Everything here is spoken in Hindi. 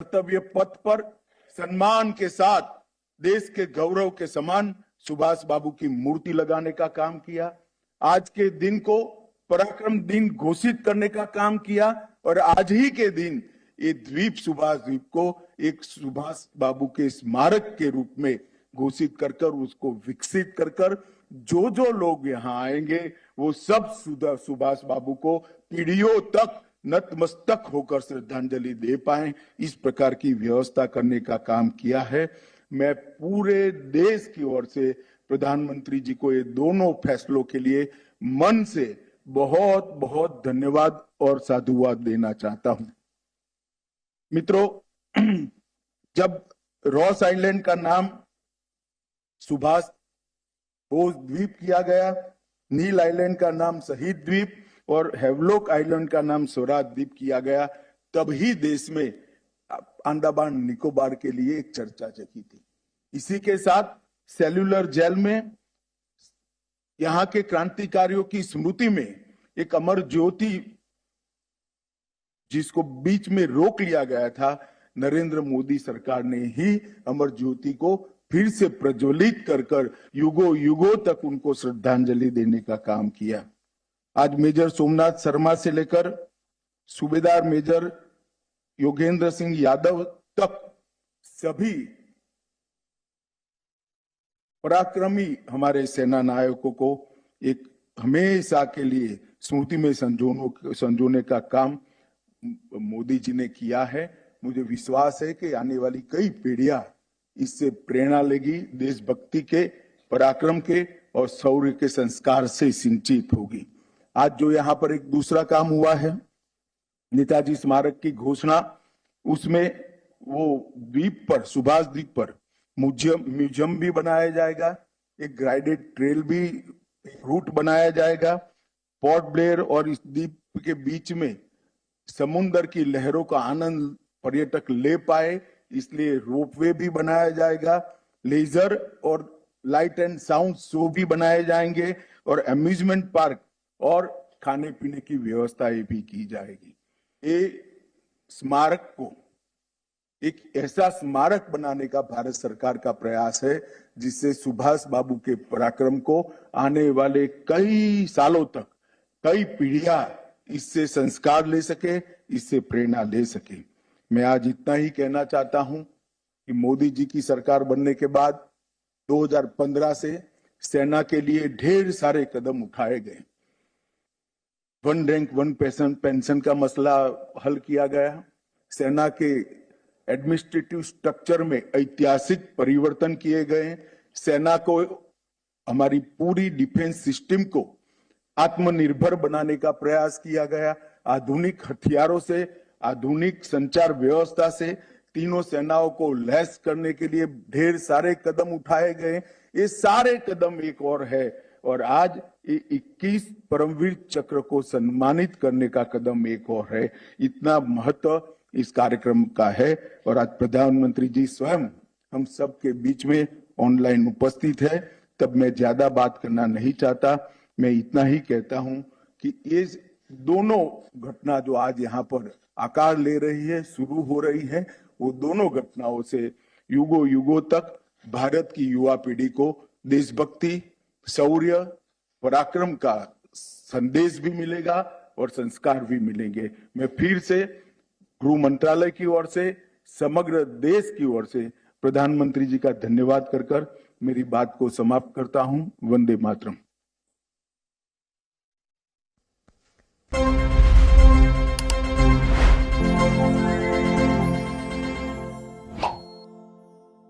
कर्तव्य पथ पर सम्मान के साथ देश के गौरव के समान सुभाष बाबू की मूर्ति लगाने का काम किया। आज के दिन को पराक्रम दिन घोषित करने का काम किया और आज ही के दिन ये द्वीप सुभाष द्वीप को एक सुभाष बाबू के स्मारक के रूप में घोषित कर उसको विकसित कर जो लोग यहाँ आएंगे वो सब सुभाष बाबू को पीढ़ियों तक नतमस्तक होकर श्रद्धांजलि दे पाए, इस प्रकार की व्यवस्था करने का काम किया है। मैं पूरे देश की ओर से प्रधानमंत्री जी को ये दोनों फैसलों के लिए मन से बहुत बहुत धन्यवाद और साधुवाद देना चाहता हूं। मित्रों, जब रॉस आइलैंड का नाम सुभाष बोस द्वीप किया गया, नील आइलैंड का नाम शहीद द्वीप और हेवलॉक आइलैंड का नाम स्वराज द्वीप किया गया, तब ही देश में अंडमान निकोबार के लिए एक चर्चा जगी थी। इसी के साथ सेल्यूलर जेल में यहाँ के क्रांतिकारियों की स्मृति में एक अमर ज्योति जिसको बीच में रोक लिया गया था, नरेंद्र मोदी सरकार ने ही अमर ज्योति को फिर से प्रज्वलित कर युगों युगों तक उनको श्रद्धांजलि देने का काम किया। आज मेजर सोमनाथ शर्मा से लेकर सूबेदार मेजर योगेंद्र सिंह यादव तक सभी पराक्रमी हमारे सेना नायकों को एक हमेशा के लिए स्मृति में संजोने का काम मोदी जी ने किया है। मुझे विश्वास है कि आने वाली कई पीढ़ियां इससे प्रेरणा लेगी, देशभक्ति के, पराक्रम के और शौर्य के संस्कार से सिंचित होगी। आज जो यहाँ पर एक दूसरा काम हुआ है, नेताजी स्मारक की घोषणा, उसमें वो द्वीप पर, सुभाष द्वीप पर म्यूजियम भी बनाया जाएगा, एक गाइडेड ट्रेल भी, रूट बनाया जाएगा। पोर्ट ब्लेयर और इस द्वीप के बीच में समुद्र की लहरों का आनंद पर्यटक ले पाए, इसलिए रोपवे भी बनाया जाएगा। लेजर और लाइट एंड साउंड शो भी बनाए जाएंगे और अम्यूजमेंट पार्क और खाने पीने की व्यवस्था भी की जाएगी। ये स्मारक को एक ऐसा स्मारक बनाने का भारत सरकार का प्रयास है जिससे सुभाष बाबू के पराक्रम को आने वाले कई सालों तक कई पीढ़ियां इससे संस्कार ले सके, इससे प्रेरणा ले सके। मैं आज इतना ही कहना चाहता हूं कि मोदी जी की सरकार बनने के बाद 2015 से सेना के लिए ढेर सारे कदम उठाए गए। वन रैंक वन पेंशन का मसला हल किया गया। सेना के एडमिनिस्ट्रेटिव स्ट्रक्चर में ऐतिहासिक परिवर्तन किए गए। सेना को, हमारी पूरी डिफेंस सिस्टम को आत्मनिर्भर बनाने का प्रयास किया गया। आधुनिक हथियारों से, आधुनिक संचार व्यवस्था से तीनों सेनाओं को लैस करने के लिए ढेर सारे कदम उठाए गए। ये सारे कदम एक और है और आज 21 परमवीर चक्र को सम्मानित करने का कदम एक और है। इतना महत्व इस कार्यक्रम का है और आज प्रधानमंत्री जी स्वयं हम सब के बीच में ऑनलाइन उपस्थित है। तब मैं ज्यादा बात करना नहीं चाहता, मैं इतना ही कहता हूं कि ये दोनों घटना जो आज यहाँ पर आकार ले रही है, शुरू हो रही है, वो दोनों घटनाओं से युगों युगों तक भारत की युवा पीढ़ी को देशभक्ति, शौर्य, पराक्रम का संदेश भी मिलेगा और संस्कार भी मिलेंगे। मैं फिर से गृह मंत्रालय की ओर से, समग्र देश की ओर से प्रधानमंत्री जी का धन्यवाद कर मेरी बात को समाप्त करता हूं। वंदे मातरम।